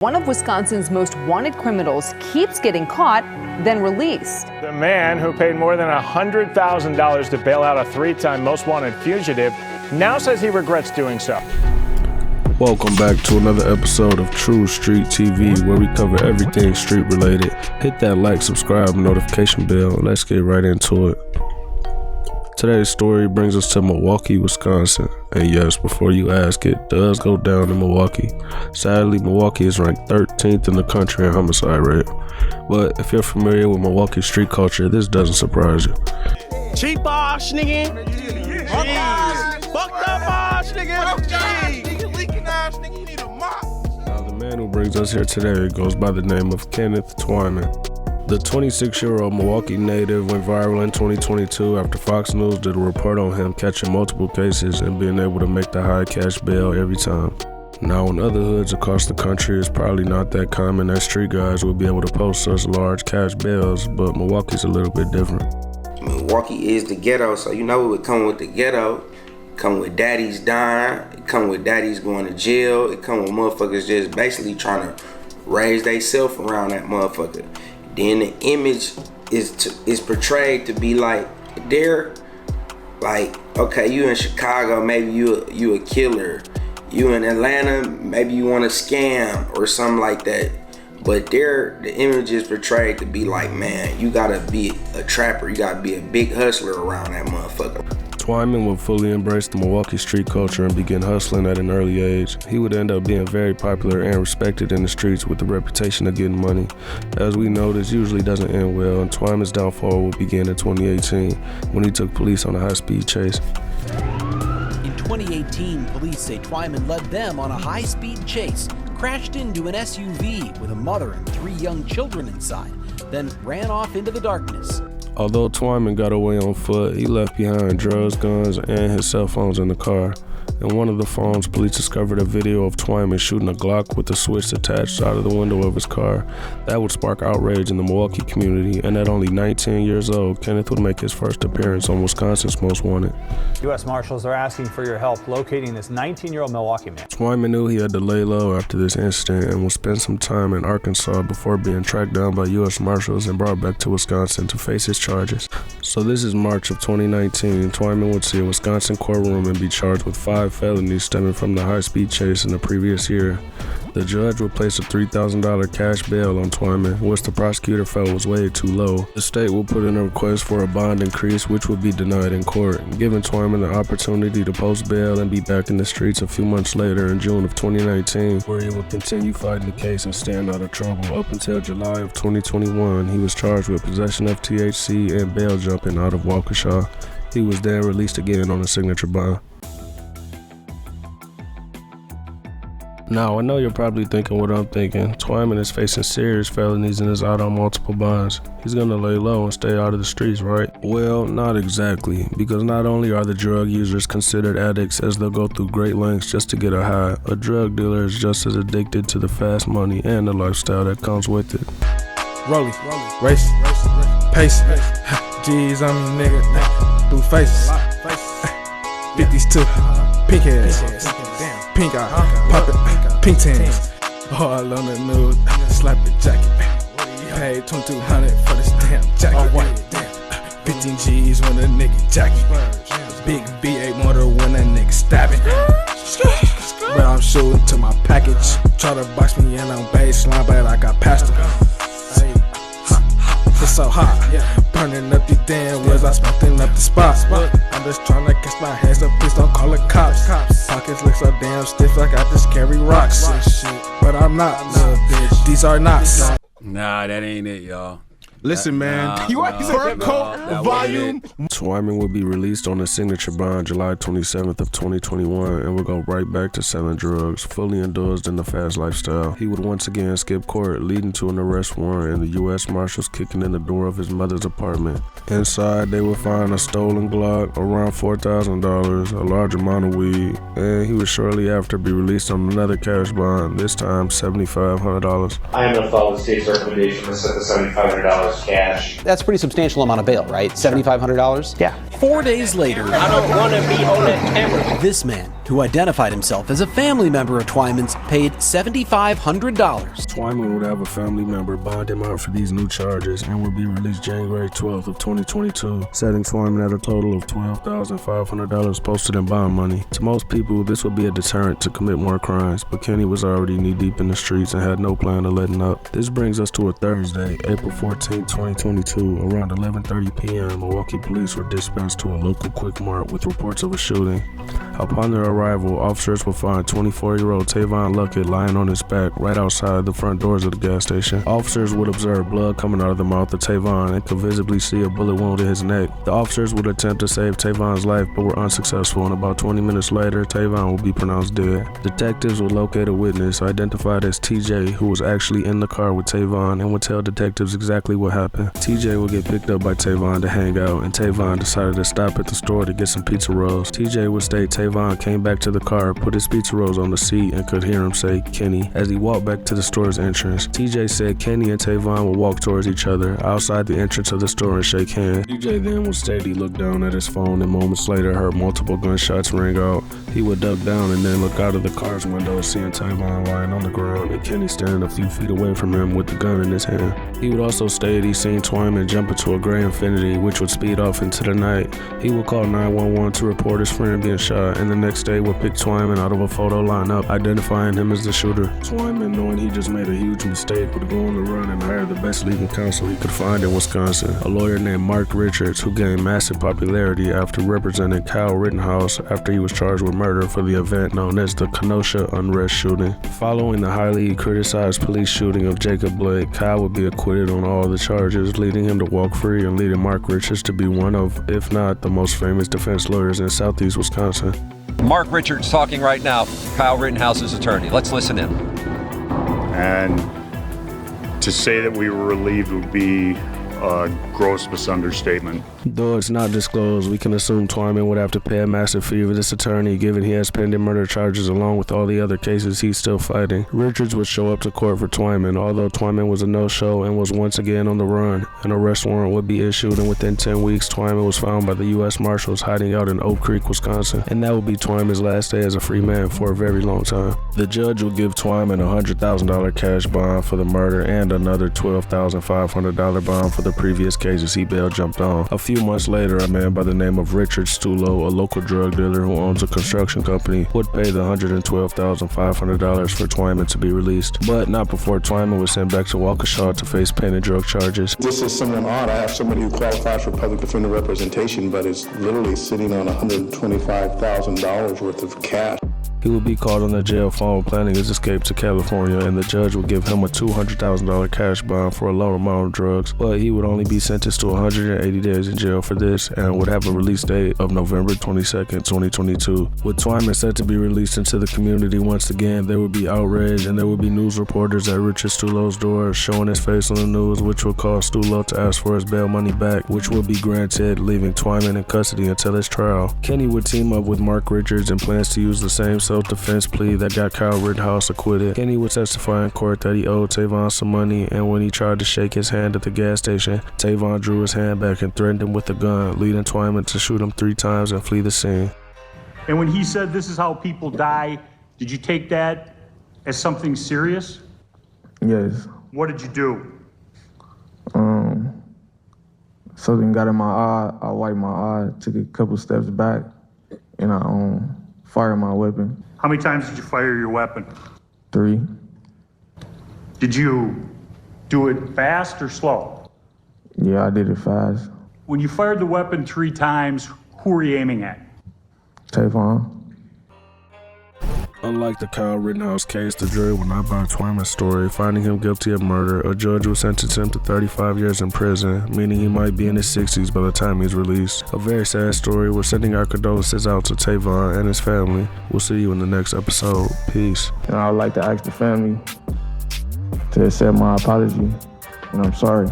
One of Wisconsin's most wanted criminals keeps getting caught, then released. The man who paid more than $100,000 to bail out a three-time most wanted fugitive now says he regrets doing so. Welcome back to another episode of Tru-Street TV, where we cover everything street related. Hit that like, subscribe, notification bell. Let's get right into it. Today's story brings us to Milwaukee, Wisconsin. And yes, before you ask, it does go down in Milwaukee. Sadly, Milwaukee is ranked 13th in the country in homicide rate. But if you're familiar with Milwaukee street culture, this doesn't surprise you. Cheap ass nigga. Fucked up ass nigga. Leaking ass nigga. You need a mop. Now, the man who brings us here today goes by the name of Kenneth Twyman. The 26-year-old Milwaukee native went viral in 2022 after Fox News did a report on him catching multiple cases and being able to make the high cash bail every time. Now, in other hoods across the country, it's probably not that common that street guys will be able to post such large cash bails, but Milwaukee's a little bit different. Milwaukee is the ghetto, so you know what would come with the ghetto. Come with daddies dying, it come with daddies going to jail, it come with motherfuckers just basically trying to raise theyself around that motherfucker. Then the image is portrayed to be like they're like, okay, you in Chicago, maybe you a killer. You in Atlanta, maybe you want to scam or something like that. But the image is portrayed to be like, man, you gotta be a trapper, you gotta be a big hustler around that motherfucker. Twyman would fully embrace the Milwaukee street culture and begin hustling at an early age. He would end up being very popular and respected in the streets with the reputation of getting money. As we know, this usually doesn't end well, and Twyman's downfall would begin in 2018 when he took police on a high-speed chase. In 2018, police say Twyman led them on a high-speed chase, crashed into an SUV with a mother and 3 young children inside, then ran off into the darkness. Although Twyman got away on foot, he left behind drugs, guns, and his cell phones in the car. In one of the phones, police discovered a video of Twyman shooting a Glock with a switch attached out of the window of his car. That would spark outrage in the Milwaukee community, and at only 19 years old, Kenneth would make his first appearance on Wisconsin's Most Wanted. U.S. Marshals are asking for your help locating this 19-year-old Milwaukee man. Twyman knew he had to lay low after this incident and would spend some time in Arkansas before being tracked down by U.S. Marshals and brought back to Wisconsin to face his charges. So this is March of 2019. Twyman would see a Wisconsin courtroom and be charged with 5 felonies stemming from the high-speed chase in the previous year. The judge would place a $3,000 cash bail on Twyman, which the prosecutor felt was way too low. The state would put in a request for a bond increase, which would be denied in court, giving Twyman the opportunity to post bail and be back in the streets a few months later in June of 2019, where he would continue fighting the case and staying out of trouble. Up until July of 2021, he was charged with possession of THC and bail jumping out of Waukesha. He was then released again on a signature bond. Now, I know you're probably thinking what I'm thinking. Twyman is facing serious felonies and is out on multiple bonds. He's gonna lay low and stay out of the streets, right? Well, not exactly, because not only are the drug users considered addicts as they'll go through great lengths just to get a high, a drug dealer is just as addicted to the fast money and the lifestyle that comes with it. Rollie, race, pace, G's on me, nigga, blue faces, 50s too, pink heads, pink eye, pop it, pink tans, all on the news, slap the jacket, paid $2,200 for this damn jacket, 15 G's when a nigga jacket, big V8 motor when a nigga stabbing, but I'm shooting to my package, try to box me in on baseline, but I got past him. It's so hot, burning up these damn woods, I smoking up the spot. I'm just trying to catch my hands up, please don't call it cops. Pockets look so damn stiff like I just carry rocks. But I'm not, little bitch, these are knots. Nah, that ain't it, y'all. Listen, man, you are fur coat volume. Twyman will be released on a signature bond July 27th of 2021 and will go right back to selling drugs, fully indulged in the fast lifestyle. He would once again skip court, leading to an arrest warrant and the U.S. Marshals kicking in the door of his mother's apartment. Inside, they would find a stolen Glock, around $4,000, a large amount of weed, and he would shortly after be released on another cash bond, this time $7,500. I am going to follow the state's recommendation to set the $7,500 cash. That's a pretty substantial amount of bail, right? $7,500? Yeah. 4 days later, I don't want to be on that camera. this man, who identified himself as a family member of Twyman's, paid $7,500. Twyman would have a family member bond him out for these new charges and would be released January 12th of 2022, setting Twyman at a total of $12,500 posted in bond money. To most people, this would be a deterrent to commit more crimes, but Kenny was already knee-deep in the streets and had no plan of letting up. This brings us to a Thursday, April 14, 2022. Around 11:30 p.m., Milwaukee police were dispatched to a local Quick Mart with reports of a shooting. Upon their arrival, officers will find 24-year-old Tavon Luckett lying on his back right outside the front doors of the gas station. Officers would observe blood coming out of the mouth of Tavon and could visibly see a bullet wound in his neck. The officers would attempt to save Tavon's life but were unsuccessful, and about 20 minutes later, Tavon would be pronounced dead. Detectives would locate a witness identified as TJ, who was actually in the car with Tavon, and would tell detectives exactly what happened. TJ would get picked up by Tavon to hang out, and Tavon decided to stop at the store to get some pizza rolls. TJ would state Tavon came back to the car, put his pizza rolls on the seat, and could hear him say Kenny as he walked back to the store's entrance. TJ said Kenny and Tavon would walk towards each other outside the entrance of the store and shake hands. TJ then would state he looked down at his phone and moments later heard multiple gunshots ring out. He would duck down and then look out of the car's window, seeing Tavon lying on the ground and Kenny standing a few feet away from him with the gun in his hand. He would also state he seen Twyman jump into a gray Infiniti, which would speed off into the night. He would call 911 to report his friend being shot, and the next day would pick Twyman out of a photo lineup, identifying him as the shooter. Twyman, knowing he just made a huge mistake, would go on the run and hire the best legal counsel he could find in Wisconsin, a lawyer named Mark Richards, who gained massive popularity after representing Kyle Rittenhouse after he was charged with murder for the event known as the Kenosha Unrest shooting. Following the highly criticized police shooting of Jacob Blake, Kyle would be acquitted on all the charges, leading him to walk free and leading Mark Richards to be one of, if not the most famous defense lawyers in Southeast Wisconsin. Mark Richards talking right now, Kyle Rittenhouse's attorney. Let's listen in. And to say that we were relieved would be a gross misunderstatement. Though it's not disclosed, we can assume Twyman would have to pay a massive fee for this attorney, given he has pending murder charges along with all the other cases he's still fighting. Richards would show up to court for Twyman, although Twyman was a no-show and was once again on the run. An arrest warrant would be issued, and within 10 weeks, Twyman was found by the U.S. Marshals hiding out in Oak Creek, Wisconsin, and that would be Twyman's last day as a free man for a very long time. The judge would give Twyman a $100,000 cash bond for the murder and another $12,500 bond for the previous cases he bail jumped on. A few months later, a man by the name of Richard Stulo, a local drug dealer who owns a construction company, would pay the $112,500 for Twyman to be released, but not before Twyman was sent back to Waukesha to face pen and drug charges. This is somewhat odd. I have somebody who qualifies for public defender representation, but is literally sitting on $125,000 worth of cash. He would be called on the jail phone planning his escape to California, and the judge would give him a $200,000 cash bond for a lower amount of drugs, but he would only be sentenced to 180 days in jail for this and would have a release date of November 22nd, 2022. With Twyman set to be released into the community once again, there would be outrage and there would be news reporters at Richard Stulo's door showing his face on the news, which would cause Stulo to ask for his bail money back, which would be granted, leaving Twyman in custody until his trial. Kenny would team up with Mark Richards and plans to use the same self-defense plea that got Kyle Rittenhouse acquitted. Kenny would testify in court that he owed Tavon some money, and when he tried to shake his hand at the gas station, Tavon drew his hand back and threatened him with a gun, leading Twyman to shoot him 3 times and flee the scene. And when he said this is how people die, did you take that as something serious? Yes. What did you do? Something got in my eye. I wiped my eye, took a couple steps back, and I fired my weapon. How many times did you fire your weapon? 3. Did you do it fast or slow? Yeah, I did it fast. When you fired the weapon 3 times, who were you aiming at? Tavon. Unlike the Kyle Rittenhouse case, the jury will not buy Twyman's story, finding him guilty of murder. A judge will sentence him to 35 years in prison, meaning he might be in his 60s by the time he's released. A very sad story. We're sending our condolences out to Tavon and his family. We'll see you in the next episode. Peace. And I would like to ask the family to accept my apology, and I'm sorry.